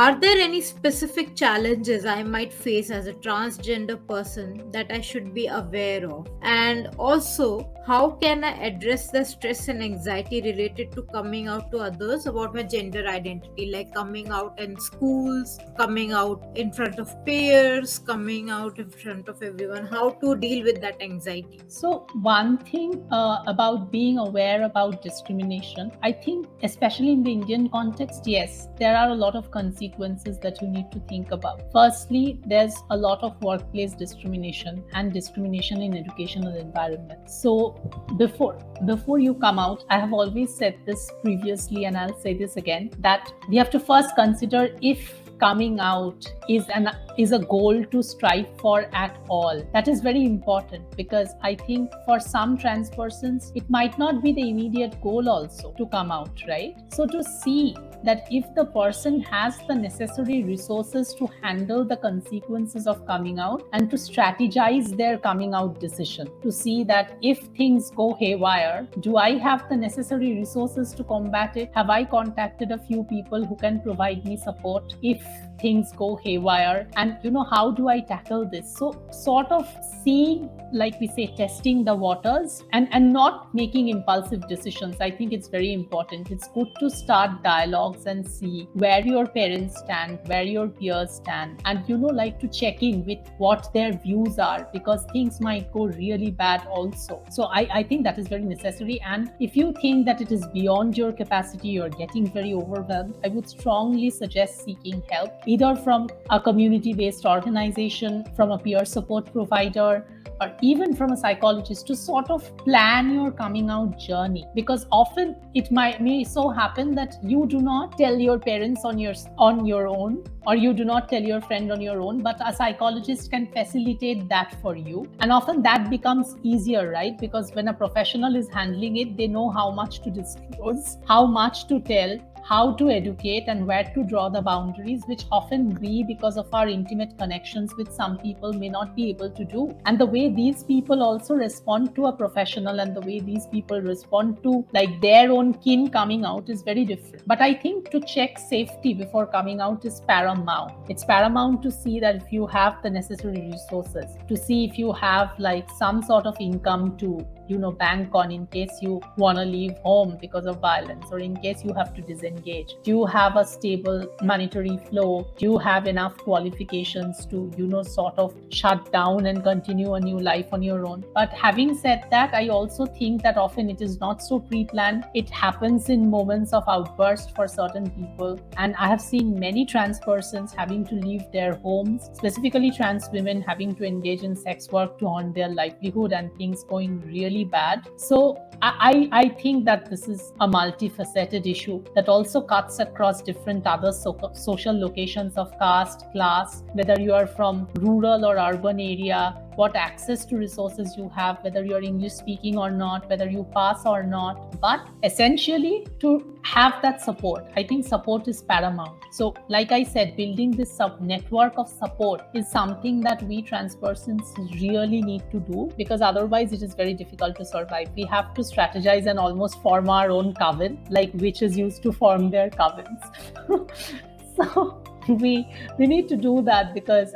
are there any specific challenges I might face as a transgender person that I should be aware of? And also, how can I address the stress and anxiety related to coming out to others about my gender identity, like coming out in schools, coming out in front of peers, coming out in front of everyone? How to deal with that anxiety? So, one thing about being aware about discrimination, I think, especially in the Indian context, yes, there are a lot of consequences that you need to think about. Firstly, there's a lot of workplace discrimination and discrimination in educational environments. So, before you come out, I have always said this previously, and I'll say this again, that we have to first consider if coming out is a goal to strive for at all. That is very important, because I think for some trans persons it might not be the immediate goal also to come out, right? So to see that if the person has the necessary resources to handle the consequences of coming out and to strategize their coming out decision, to see that if things go haywire, do I have the necessary resources to combat it? Have I contacted a few people who can provide me support if things go haywire? And how do I tackle this? So sort of seeing, like we say, testing the waters and not making impulsive decisions. I think it's very important. It's good to start dialogues and see where your parents stand, where your peers stand, and like to check in with what their views are, because things might go really bad also. So I think that is very necessary. And if you think that it is beyond your capacity, you're getting very overwhelmed, I would strongly suggest seeking help, either from a community-based organization, from a peer support provider, or even from a psychologist, to sort of plan your coming out journey. Because often it may so happen that you do not tell your parents on your own, or you do not tell your friend on your own, but a psychologist can facilitate that for you. And often that becomes easier, right? Because when a professional is handling it, they know how much to disclose, how much to tell, how to educate, and where to draw the boundaries, which often we, because of our intimate connections with some people, may not be able to do. And the way these people also respond to a professional, and the way these people respond to like their own kin coming out, is very different. But I think to check safety before coming out is paramount. It's paramount to see that if you have the necessary resources, to see if you have like some sort of income to bank on in case you want to leave home because of violence, or in case you have to disengage. Do you have a stable monetary flow? Do you have enough qualifications to sort of shut down and continue a new life on your own? But having said that, I also think that often it is not so pre-planned. It happens in moments of outburst for certain people, and I have seen many trans persons having to leave their homes, specifically trans women having to engage in sex work to earn their livelihood, and things going really bad. So I think that this is a multifaceted issue that also cuts across different other social locations of caste, class, whether you are from rural or urban area, what access to resources you have, whether you're English speaking or not, whether you pass or not. But essentially, to have that support, I think support is paramount. So like I said, building this network of support is something that we trans persons really need to do, because otherwise it is very difficult to survive. We have to strategize and almost form our own coven, like witches used to form their covens. So we need to do that, because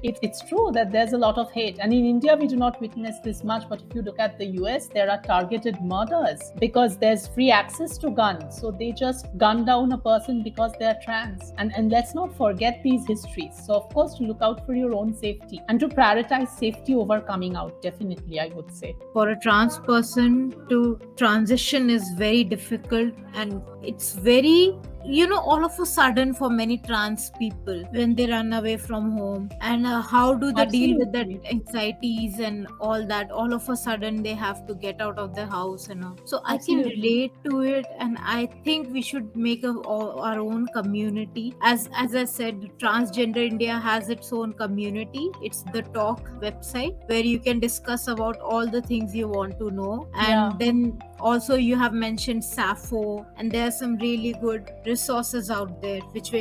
it's true that there's a lot of hate, and in India we do not witness this much, but if you look at the US, there are targeted murders because there's free access to guns, so they just gun down a person because they're trans. And let's not forget these histories. So of course, to look out for your own safety and to prioritize safety over coming out, definitely, I would say. For a trans person to transition is very difficult, and it's very all of a sudden for many trans people when they run away from home, and how do they deal with that anxieties and all that? All of a sudden they have to get out of the house and all. So I can relate to it, and I think we should make our own community. As I said, Transgender India has its own community. It's the Talk website where you can discuss about all the things you want to know, and then Also, you have mentioned Sappho, and there are some really good resources out there which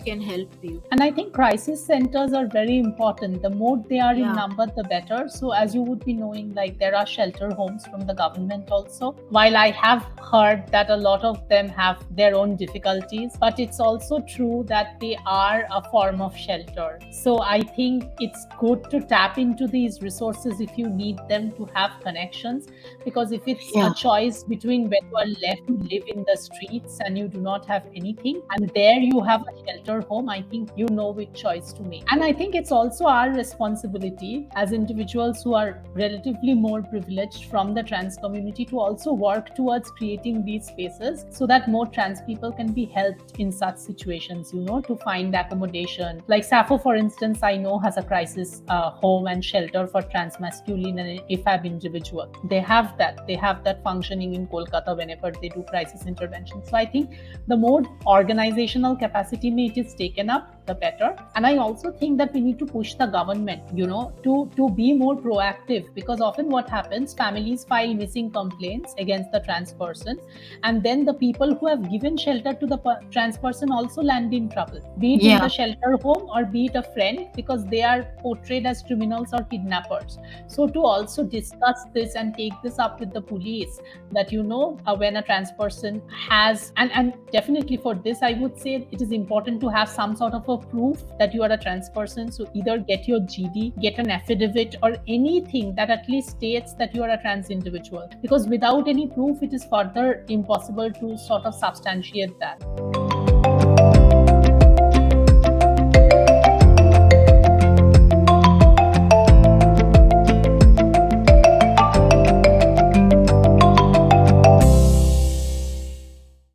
can help you. And I think crisis centers are very important. The more they are in Yeah. number, the better. So, as you would be knowing, like there are shelter homes from the government also. While I have heard that a lot of them have their own difficulties, but it's also true that they are a form of shelter. So, I think it's good to tap into these resources if you need them to have connections. Because if it's a Yeah. choice between when you are left to live in the streets and you do not have anything, and there you have a shelter home, I think you know which choice to make. And I think it's also our responsibility as individuals who are relatively more privileged from the trans community to also work towards creating these spaces so that more trans people can be helped in such situations, to find accommodation. Like Sappho, for instance, I know has a crisis home and shelter for trans masculine and AFAB individual. They have that functioning in Kolkata whenever they do crisis intervention. So I think the more organizational capacity it is taken up, the better. And I also think that we need to push the government, to be more proactive, because often what happens, families file missing complaints against the trans person, and then the people who have given shelter to the trans person also land in trouble, be it in the shelter home or be it a friend, because they are portrayed as criminals or kidnappers. So to also discuss this and take this up with the police, that when a trans person has, and definitely for this I would say it is important to have some sort of a proof that you are a trans person. So either get your GD, get an affidavit, or anything that at least states that you are a trans individual, because without any proof it is further impossible to sort of substantiate that.